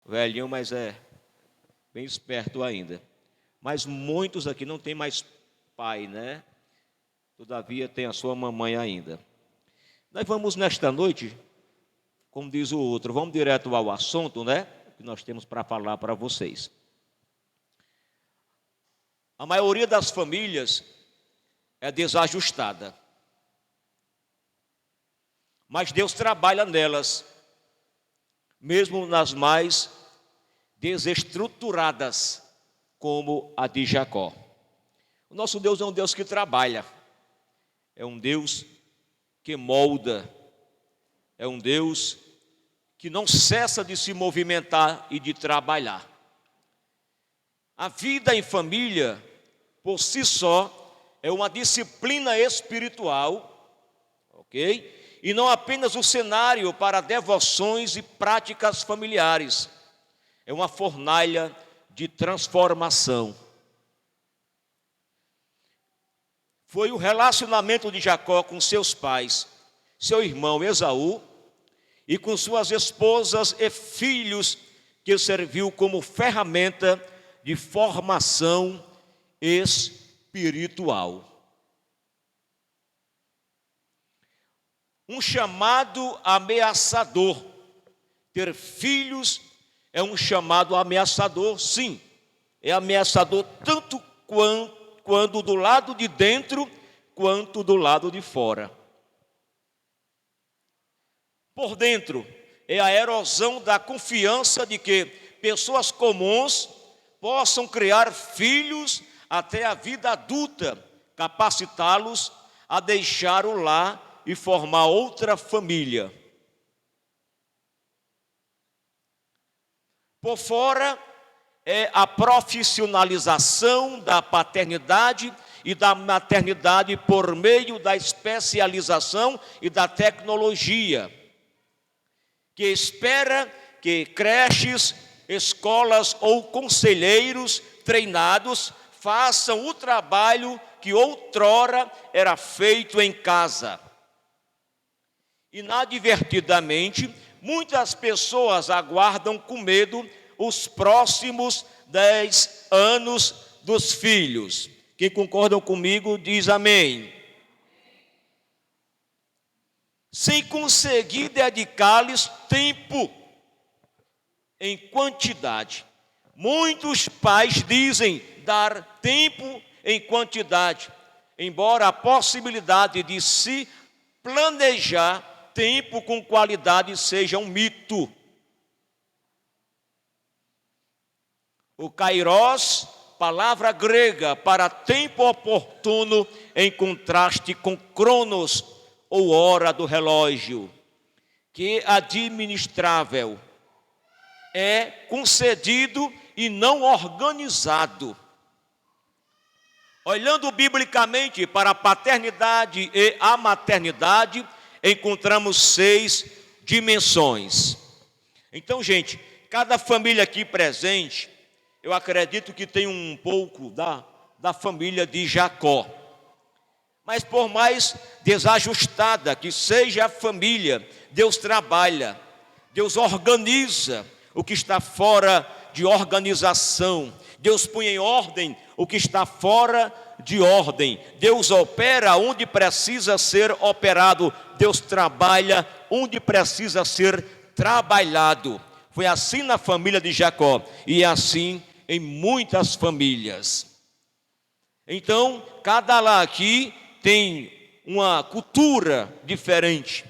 velhinho, mas é bem esperto ainda. Mas muitos aqui não tem mais pai, né? Todavia tem a sua mamãe ainda. Nós vamos nesta noite, como diz o outro, vamos direto ao assunto, né? Que nós temos para falar para vocês. A maioria das famílias é desajustada. Mas Deus trabalha nelas, mesmo nas mais desestruturadas, como a de Jacó. O nosso Deus é um Deus que trabalha, é um Deus que molda, é um Deus que não cessa de se movimentar e de trabalhar. A vida em família, por si só, é uma disciplina espiritual, ok? E não apenas um cenário para devoções e práticas familiares. É uma fornalha de transformação. Foi o relacionamento de Jacó com seus pais, seu irmão Esaú, e com suas esposas e filhos, que serviu como ferramenta de formação espiritual. Um chamado ameaçador. Ter filhos é um chamado ameaçador, sim. É ameaçador tanto quanto do lado de dentro, quanto do lado de fora. Por dentro, é a erosão da confiança de que pessoas comuns possam criar filhos até a vida adulta, capacitá-los a deixar o lar e formar outra família. Por fora, é a profissionalização da paternidade e da maternidade por meio da especialização e da tecnologia, que espera que creches, escolas ou conselheiros treinados façam o trabalho que outrora era feito em casa. Inadvertidamente, muitas pessoas aguardam com medo os próximos 10 anos dos filhos. Quem concordam comigo diz amém. Sem conseguir dedicar-lhes tempo em quantidade. Muitos pais dizem dar tempo em quantidade, embora a possibilidade de se planejar tempo com qualidade seja um mito. O kairos, palavra grega para tempo oportuno, em contraste com cronos, ou hora do relógio, que é administrável, é concedido e não organizado. Olhando biblicamente para a paternidade e a maternidade, encontramos 6 dimensões. Então, gente, cada família aqui presente, eu acredito que tem um pouco da família de Jacó. Mas por mais desajustada que seja a família, Deus trabalha, Deus organiza o que está fora de organização. Deus põe em ordem o que está fora de ordem. Deus opera onde precisa ser operado. Deus trabalha onde precisa ser trabalhado. Foi assim na família de Jacó e é assim em muitas famílias. Então, cada lar aqui tem uma cultura diferente.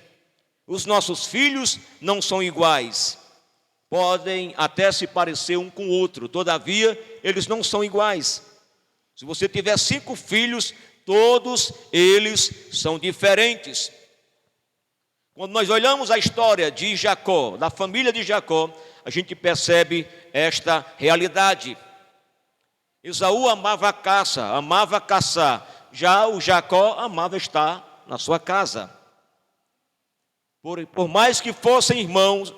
Os nossos filhos não são iguais. Podem até se parecer um com o outro, todavia, eles não são iguais. Se você tiver 5 filhos, todos eles são diferentes. Quando nós olhamos a história de Jacó, da família de Jacó, a gente percebe esta realidade. Esaú amava a caça, amava caçar. Já o Jacó amava estar na sua casa. Por mais que fossem irmãos,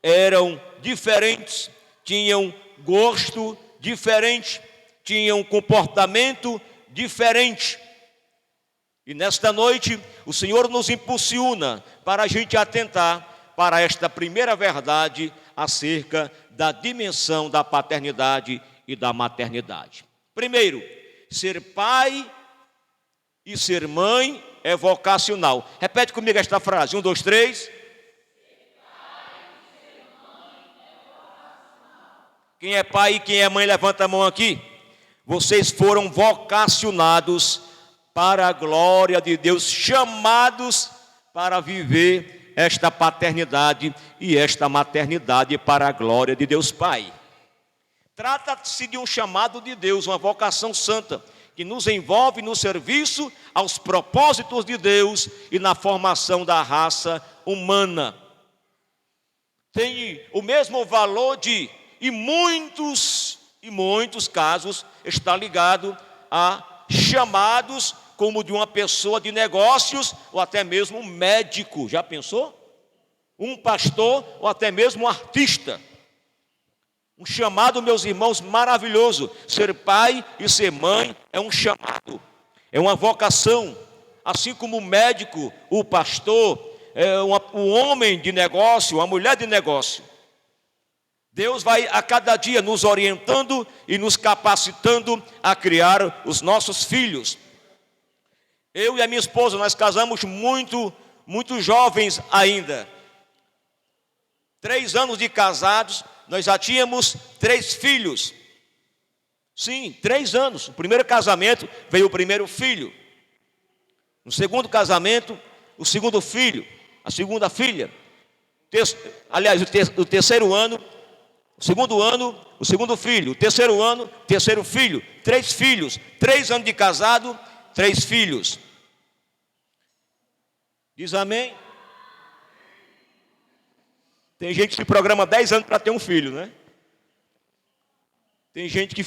eram diferentes, tinham gosto diferente, tinham comportamento diferente. E nesta noite, o Senhor nos impulsiona para a gente atentar para esta primeira verdade acerca da dimensão da paternidade e da maternidade. Primeiro, ser pai e ser mãe é vocacional. Repete comigo esta frase. 1, 2, 3. Quem é pai e quem é mãe, levanta a mão aqui. Vocês foram vocacionados para a glória de Deus, chamados para viver esta paternidade e esta maternidade para a glória de Deus Pai. Trata-se de um chamado de Deus, uma vocação santa, que nos envolve no serviço aos propósitos de Deus e na formação da raça humana. Tem o mesmo valor de, em muitos casos, está ligado a chamados como de uma pessoa de negócios ou até mesmo um médico. Já pensou? Um pastor ou até mesmo um artista. Um chamado, meus irmãos, maravilhoso. Ser pai e ser mãe é um chamado, é uma vocação. Assim como o médico, o pastor, o homem de negócio, a mulher de negócio. Deus vai a cada dia nos orientando e nos capacitando a criar os nossos filhos. Eu e a minha esposa, nós casamos muito jovens ainda. 3 anos de casados, nós já tínhamos 3 filhos. Sim, 3 anos. No primeiro casamento veio o primeiro filho. No segundo casamento, o segundo filho, a segunda filha. Aliás, o terceiro ano, o segundo ano, o segundo filho. O terceiro ano, terceiro filho. 3 filhos. 3 anos de casado, 3 filhos. Diz amém? Tem gente que se programa 10 anos para ter um filho, né? Tem gente que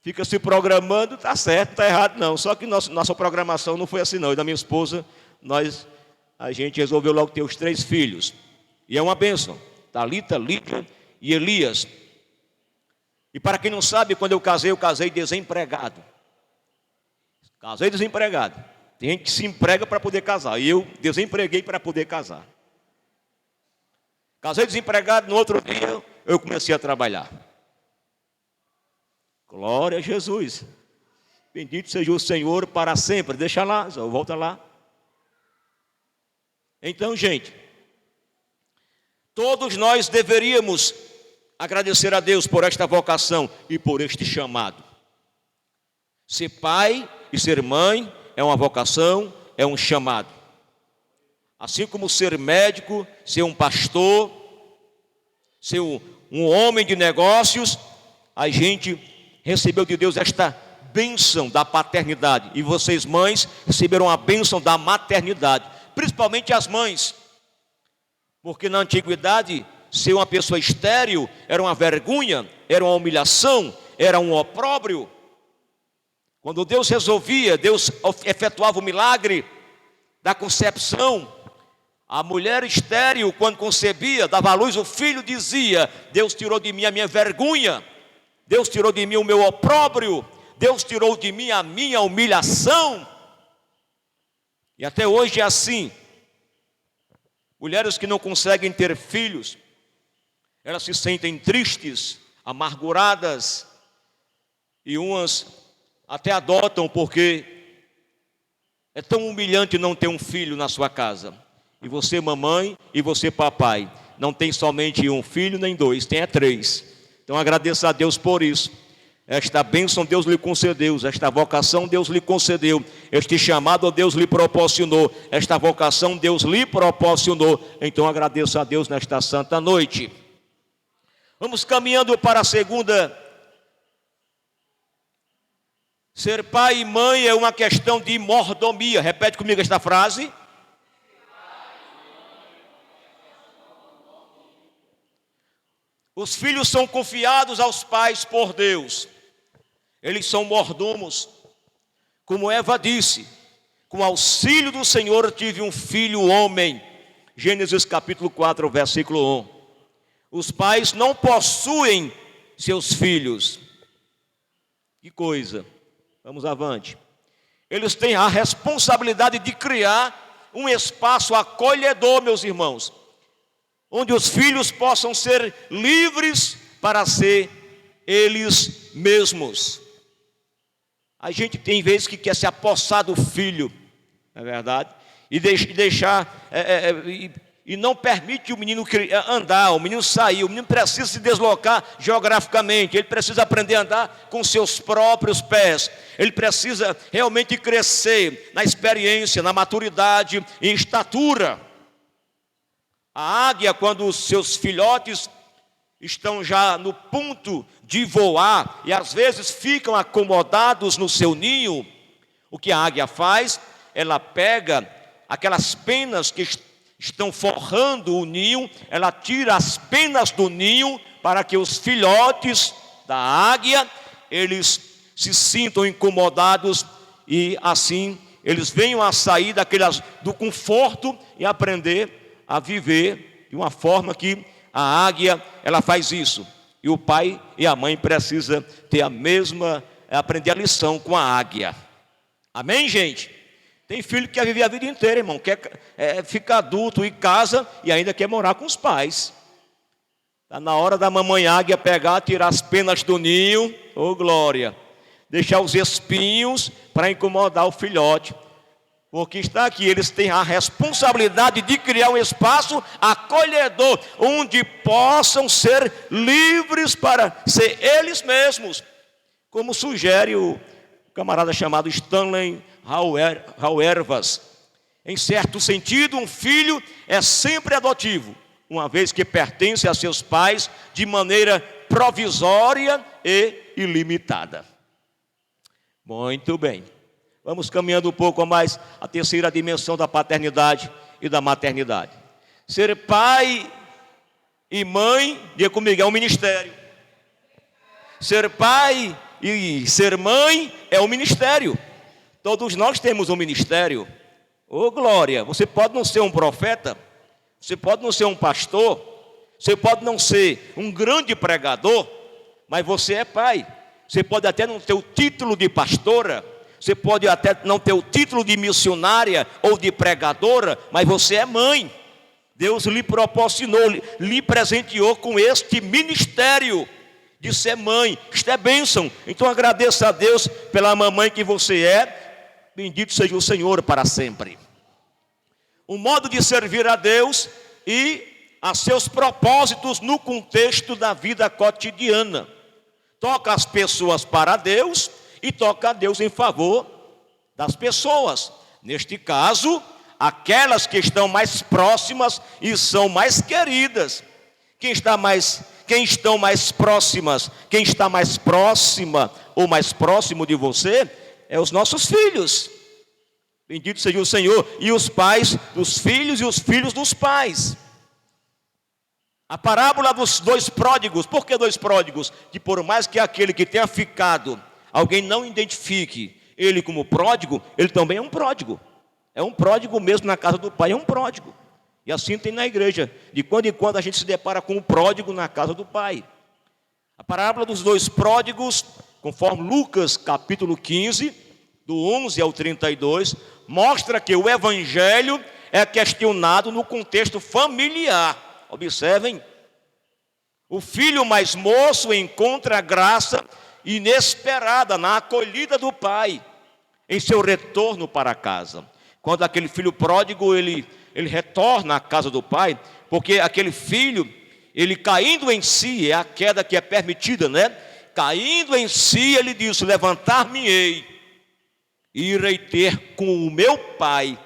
fica se programando, tá certo, não está errado não. Só que nossa programação não foi assim não. E da minha esposa, a gente resolveu logo ter os 3 filhos. E é uma bênção. Talita, Lídia e Elias. E para quem não sabe, quando eu casei desempregado. Casei desempregado. Tem gente que se emprega para poder casar. E eu desempreguei para poder casar. Casei desempregado, no outro dia eu comecei a trabalhar. Glória a Jesus. Bendito seja o Senhor para sempre. Deixa lá, volta lá. Então, gente, todos nós deveríamos agradecer a Deus por esta vocação e por este chamado. Ser pai e ser mãe é uma vocação, é um chamado. Assim como ser médico, ser um pastor, ser um homem de negócios, a gente recebeu de Deus esta bênção da paternidade. E vocês, mães, receberam a bênção da maternidade. Principalmente as mães. Porque na antiguidade, ser uma pessoa estéril era uma vergonha, era uma humilhação, era um opróbrio. Quando Deus efetuava o milagre da concepção, a mulher estéril, quando concebia, dava à luz o filho, dizia: Deus tirou de mim a minha vergonha, Deus tirou de mim o meu opróbrio, Deus tirou de mim a minha humilhação. E até hoje é assim. Mulheres que não conseguem ter filhos, elas se sentem tristes, amarguradas, e umas até adotam porque é tão humilhante não ter um filho na sua casa. E você, mamãe, e você, papai, não tem somente um filho nem 2, tem 3. Então agradeça a Deus por isso. Esta bênção Deus lhe concedeu, esta vocação Deus lhe concedeu, este chamado Deus lhe proporcionou, esta vocação Deus lhe proporcionou. Então agradeça a Deus nesta santa noite. Vamos caminhando para a segunda. Ser pai e mãe é uma questão de mordomia. Repete comigo esta frase. Os filhos são confiados aos pais por Deus. Eles são mordomos. Como Eva disse, com auxílio do Senhor tive um filho homem. Gênesis capítulo 4, versículo 1. Os pais não possuem seus filhos. Que coisa. Vamos avante. Eles têm a responsabilidade de criar um espaço acolhedor, meus irmãos. onde os filhos possam ser livres para ser eles mesmos. A gente tem vezes que quer se apossar do filho, não é verdade? E não permite o menino andar, o menino sair. O menino precisa se deslocar geograficamente, ele precisa aprender a andar com seus próprios pés. Ele precisa realmente crescer na experiência, na maturidade e estatura. A águia, quando os seus filhotes estão já no ponto de voar e às vezes ficam acomodados no seu ninho, o que a águia faz? Ela pega aquelas penas que estão forrando o ninho, ela tira as penas do ninho para que os filhotes da águia, eles se sintam incomodados e assim eles venham a sair do conforto e aprender a viver de uma forma que a águia, ela faz isso. E o pai e a mãe precisam ter aprender a lição com a águia. Amém, gente? Tem filho que quer viver a vida inteira, irmão. Quer ficar adulto e casa e ainda quer morar com os pais. Está na hora da mamãe águia pegar, tirar as penas do ninho. Ô glória! Deixar os espinhos para incomodar o filhote. Porque está aqui, eles têm a responsabilidade de criar um espaço acolhedor, onde possam ser livres para ser eles mesmos. Como sugere o camarada chamado Stanley Hauerwas. Em certo sentido, um filho é sempre adotivo, uma vez que pertence a seus pais de maneira provisória e ilimitada. Muito bem. Vamos caminhando um pouco a mais a terceira dimensão da paternidade e da maternidade. Ser pai e mãe, diga comigo, é um ministério. Ser pai e ser mãe é um ministério. Todos nós temos um ministério. Ô glória, você pode não ser um profeta, você pode não ser um pastor, você pode não ser um grande pregador, mas você é pai. Você pode até não ter o título de pastora, você pode até não ter o título de missionária ou de pregadora, mas você é mãe. Deus lhe proporcionou, lhe presenteou com este ministério de ser mãe. Isto é bênção. Então agradeça a Deus pela mamãe que você é. Bendito seja o Senhor para sempre. Um modo de servir a Deus e a seus propósitos no contexto da vida cotidiana. Toca as pessoas para Deus e toca a Deus em favor das pessoas. Neste caso, aquelas que estão mais próximas e são mais queridas. Quem está mais próxima ou mais próximo de você é os nossos filhos. Bendito seja o Senhor. E os pais dos filhos e os filhos dos pais. A parábola dos dois pródigos. Por que dois pródigos? Que por mais que aquele que tenha ficado, alguém não identifique ele como pródigo, ele também é um pródigo. É um pródigo mesmo na casa do pai, é um pródigo. E assim tem na igreja. De quando em quando a gente se depara com um pródigo na casa do pai. A parábola dos dois pródigos, conforme Lucas capítulo 15, do 11 ao 32, mostra que o evangelho é questionado no contexto familiar. Observem, o filho mais moço encontra graça inesperada na acolhida do pai, em seu retorno para casa. Quando aquele filho pródigo, ele retorna à casa do pai, porque aquele filho, ele caindo em si, é a queda que é permitida, né? Caindo em si, ele diz, levantar-me-ei, e irei ter com o meu pai,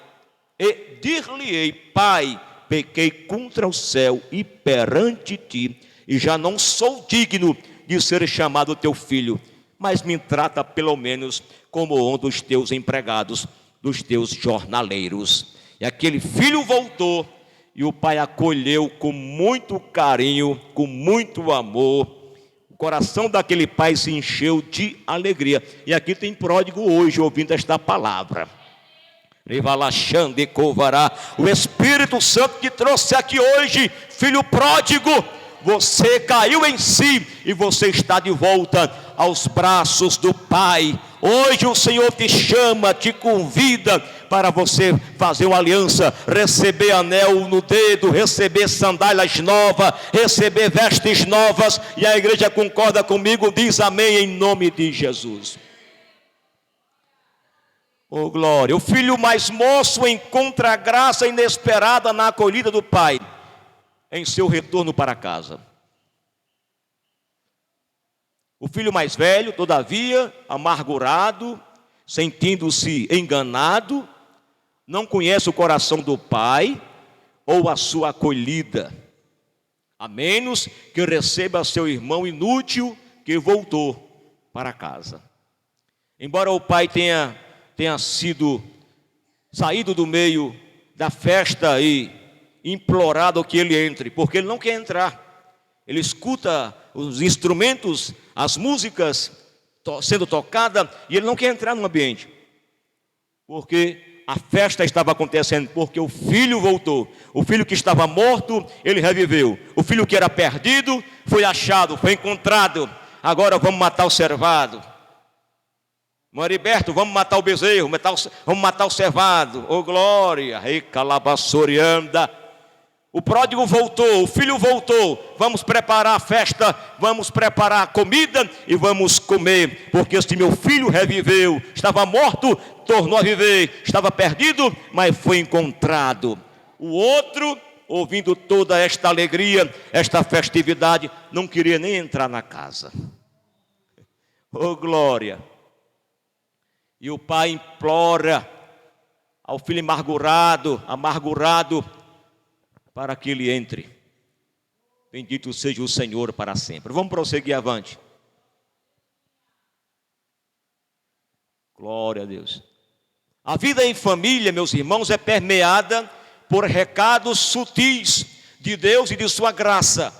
e dir-lhe-ei, pai, pequei contra o céu e perante ti, e já não sou digno de ser chamado teu filho, mas me trata pelo menos como um dos teus empregados, dos teus jornaleiros. E aquele filho voltou, e o pai acolheu com muito carinho, com muito amor. O coração daquele pai se encheu de alegria. E aqui tem pródigo hoje ouvindo esta palavra. O Espírito Santo te trouxe aqui hoje, filho pródigo. Você caiu em si e você está de volta aos braços do Pai. Hoje o Senhor te chama, te convida para você fazer uma aliança, receber anel no dedo, receber sandálias novas, receber vestes novas. E a igreja concorda comigo, diz amém em nome de Jesus. Oh glória, o filho mais moço encontra a graça inesperada na acolhida do pai, em seu retorno para casa. O filho mais velho, todavia, amargurado, sentindo-se enganado, não conhece o coração do pai ou a sua acolhida, a menos que receba seu irmão inútil que voltou para casa. Embora o pai tenha saído do meio da festa e implorado que ele entre, porque ele não quer entrar. Ele escuta os instrumentos, as músicas sendo tocadas, e ele não quer entrar no ambiente, porque a festa estava acontecendo, porque o filho voltou. O filho que estava morto, ele reviveu. O filho que era perdido, foi achado, foi encontrado. Agora vamos matar o cervado. Mariberto, vamos matar o bezerro, vamos matar o cervado. Oh glória, rei calabaçorianda. O pródigo voltou, o filho voltou. Vamos preparar a festa, vamos preparar a comida e vamos comer, porque este meu filho reviveu. Estava morto, tornou a viver. Estava perdido, mas foi encontrado. O outro, ouvindo toda esta alegria, esta festividade, não queria nem entrar na casa. Oh glória. E o pai implora ao filho amargurado, para que ele entre. Bendito seja o Senhor para sempre. Vamos prosseguir avante. Glória a Deus. A vida em família, meus irmãos, é permeada por recados sutis de Deus e de sua graça.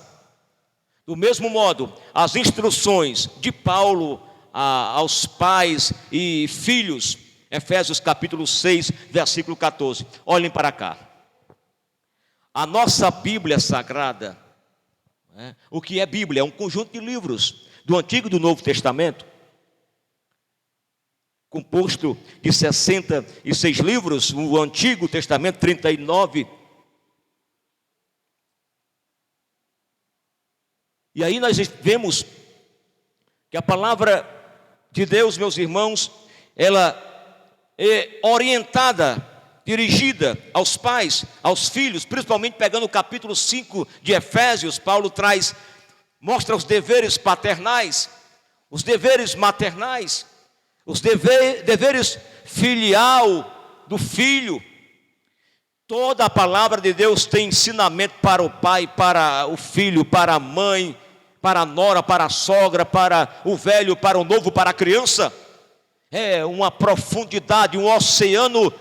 Do mesmo modo, as instruções de Paulo aos pais e filhos, Efésios capítulo 6, versículo 14. Olhem para cá. A nossa Bíblia Sagrada, o que é Bíblia? É um conjunto de livros do Antigo e do Novo Testamento, composto de 66 livros, o Antigo Testamento 39. E aí nós vemos que a palavra de Deus, meus irmãos, ela é orientada, dirigida aos pais, aos filhos, principalmente pegando o capítulo 5 de Efésios. Paulo mostra os deveres paternais, os deveres maternais, os deveres filial do filho. Toda a palavra de Deus tem ensinamento para o pai, para o filho, para a mãe, para a nora, para a sogra, para o velho, para o novo, para a criança. É uma profundidade, um oceano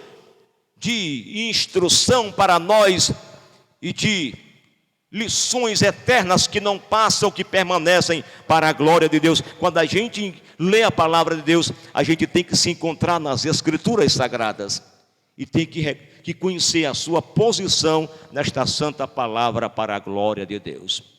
de instrução para nós e de lições eternas que não passam, que permanecem para a glória de Deus. Quando a gente lê a palavra de Deus, a gente tem que se encontrar nas Escrituras Sagradas e tem que conhecer a sua posição nesta santa palavra para a glória de Deus.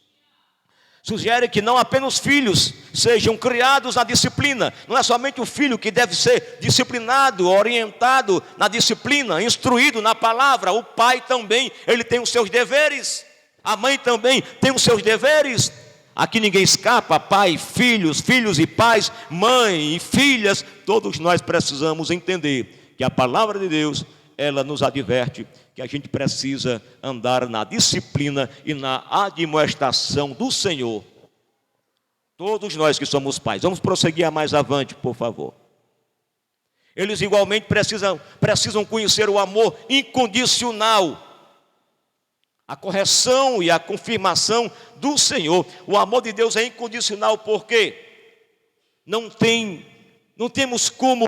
Sugere que não apenas filhos sejam criados na disciplina. Não é somente o filho que deve ser disciplinado, orientado na disciplina, instruído na palavra. O pai também, ele tem os seus deveres. A mãe também tem os seus deveres. Aqui ninguém escapa, pai, filhos e pais, mãe e filhas. Todos nós precisamos entender que a palavra de Deus, ela nos adverte que a gente precisa andar na disciplina e na admoestação do Senhor. Todos nós que somos pais. Vamos prosseguir mais avante, por favor. Eles igualmente precisam conhecer o amor incondicional, a correção e a confirmação do Senhor. O amor de Deus é incondicional porque não temos como,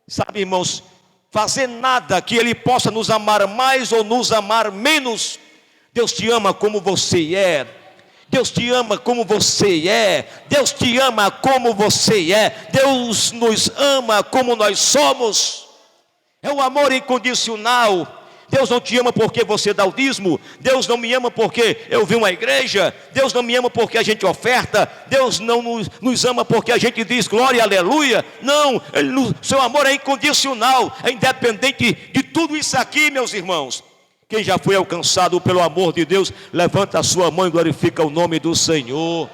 sabe, irmãos, fazer nada que Ele possa nos amar mais ou nos amar menos. Deus te ama como você é. Deus te ama como você é. Deus te ama como você é. Deus nos ama como nós somos. É o amor incondicional. Deus não te ama porque você dá o dízimo. Deus não me ama porque eu vim à igreja. Deus não me ama porque a gente oferta. Deus não nos ama porque a gente diz glória e aleluia. Não, seu amor é incondicional, é independente de tudo isso aqui, meus irmãos. Quem já foi alcançado pelo amor de Deus, levanta a sua mão e glorifica o nome do Senhor.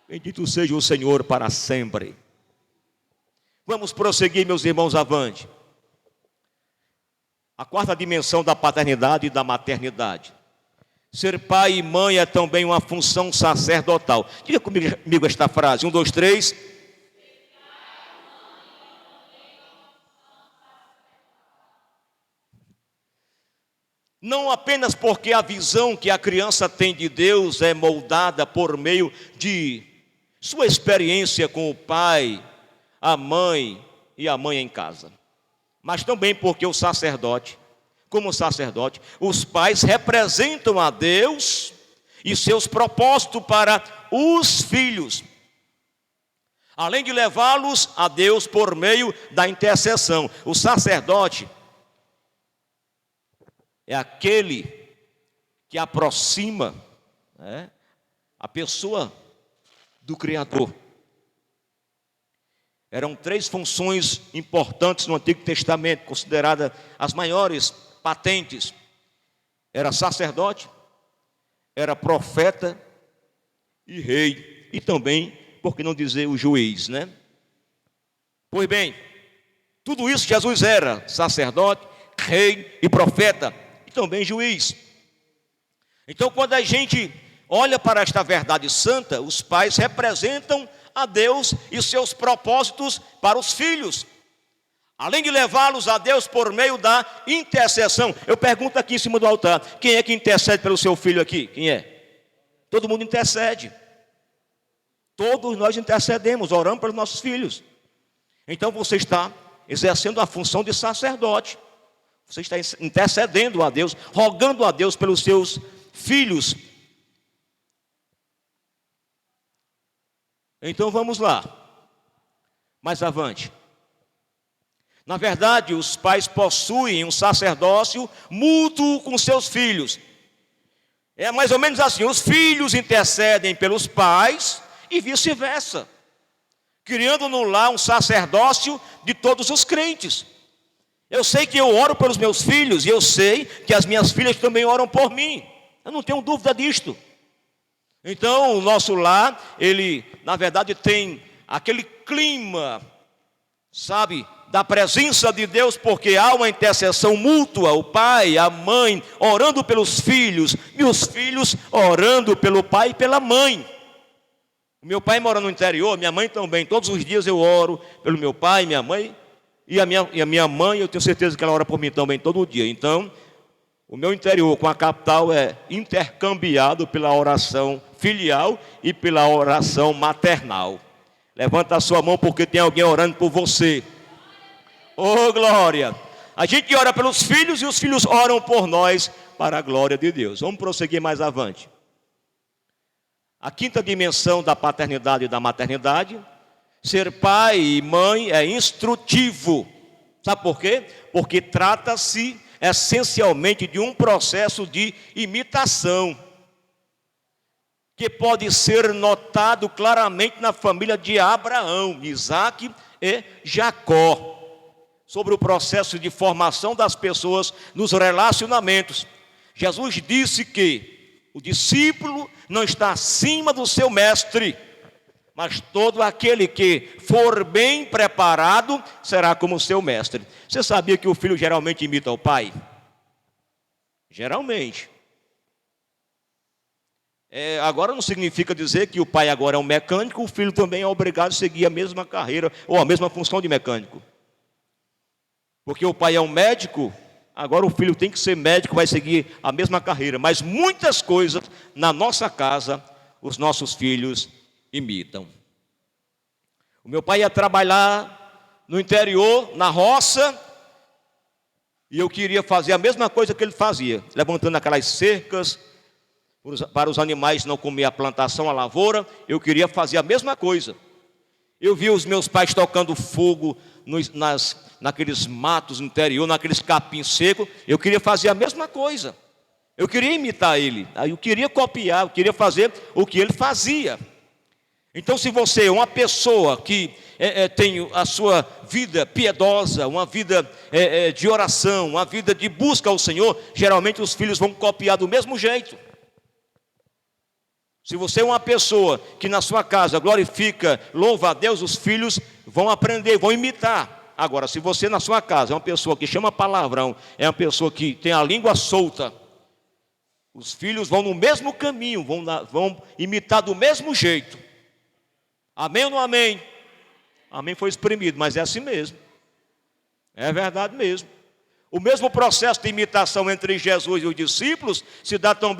Bendito seja o Senhor para sempre. Vamos prosseguir, meus irmãos, avante. A quarta dimensão da paternidade e da maternidade. Ser pai e mãe é também uma função sacerdotal. Diga comigo esta frase. 1, 2, 3. Não apenas porque a visão que a criança tem de Deus é moldada por meio de sua experiência com o pai, a mãe e a mãe em casa, mas também porque o sacerdote, como sacerdote, os pais representam a Deus e seus propósitos para os filhos, além de levá-los a Deus por meio da intercessão. O sacerdote é aquele que aproxima, a pessoa do Criador. Eram 3 funções importantes no Antigo Testamento, consideradas as maiores patentes. Era sacerdote, era profeta e rei. E também, por que não dizer, o juiz, né? Pois bem, tudo isso Jesus era: sacerdote, rei e profeta, e também juiz. Então, quando a gente olha para esta verdade santa, os pais representam a Deus e seus propósitos para os filhos, além de levá-los a Deus por meio da intercessão. Eu pergunto aqui em cima do altar: quem é que intercede pelo seu filho aqui? Quem é? Todo mundo intercede. Todos nós intercedemos, oramos pelos nossos filhos. Então você está exercendo a função de sacerdote. Você está intercedendo a Deus, rogando a Deus pelos seus filhos. Então vamos lá, mais avante. Na verdade, os pais possuem um sacerdócio mútuo com seus filhos. É mais ou menos assim: os filhos intercedem pelos pais e vice-versa, criando no lar um sacerdócio de todos os crentes. Eu sei que eu oro pelos meus filhos e eu sei que as minhas filhas também oram por mim. Eu não tenho dúvida disto. Então, o nosso lar, ele, na verdade, tem aquele clima, sabe, da presença de Deus, porque há uma intercessão mútua, o pai, a mãe, orando pelos filhos, e os filhos orando pelo pai e pela mãe. O meu pai mora no interior, minha mãe também. Todos os dias eu oro pelo meu pai, minha mãe, e a minha mãe, eu tenho certeza que ela ora por mim também todo dia. Então, o meu interior com a capital é intercambiado pela oração filial e pela oração maternal. Levanta a sua mão porque tem alguém orando por você. Oh, glória! A gente ora pelos filhos e os filhos oram por nós para a glória de Deus. Vamos prosseguir mais avante. A quinta dimensão da paternidade e da maternidade: ser pai e mãe é instrutivo. Sabe por quê? Porque trata-se essencialmente de um processo de imitação, que pode ser notado claramente na família de Abraão, Isaque e Jacó, sobre o processo de formação das pessoas nos relacionamentos. Jesus disse que o discípulo não está acima do seu mestre, mas todo aquele que for bem preparado será como o seu mestre. Você sabia que o filho geralmente imita o pai? Geralmente. Agora não significa dizer que o pai agora é um mecânico, o filho também é obrigado a seguir a mesma carreira ou a mesma função de mecânico. Porque o pai é um médico, agora o filho tem que ser médico, vai seguir a mesma carreira. Mas muitas coisas na nossa casa, os nossos filhos imitam. O meu pai ia trabalhar no interior, na roça, e eu queria fazer a mesma coisa que ele fazia, levantando aquelas cercas para os animais não comer a plantação, a lavoura. Eu queria fazer a mesma coisa. Eu vi os meus pais tocando fogo naqueles matos no interior, naqueles capins secos. Eu queria fazer a mesma coisa. Eu queria imitar ele. Eu queria copiar, eu queria fazer o que ele fazia. Então, se você é uma pessoa que tem a sua vida piedosa, uma vida de oração, uma vida de busca ao Senhor, geralmente os filhos vão copiar do mesmo jeito. Se você é uma pessoa que na sua casa glorifica, louva a Deus, os filhos vão aprender, vão imitar. Agora, se você na sua casa é uma pessoa que chama palavrão, é uma pessoa que tem a língua solta, os filhos vão no mesmo caminho, vão imitar do mesmo jeito. Amém ou não amém? Amém foi exprimido, mas é assim mesmo. É verdade mesmo. O mesmo processo de imitação entre Jesus e os discípulos se dá também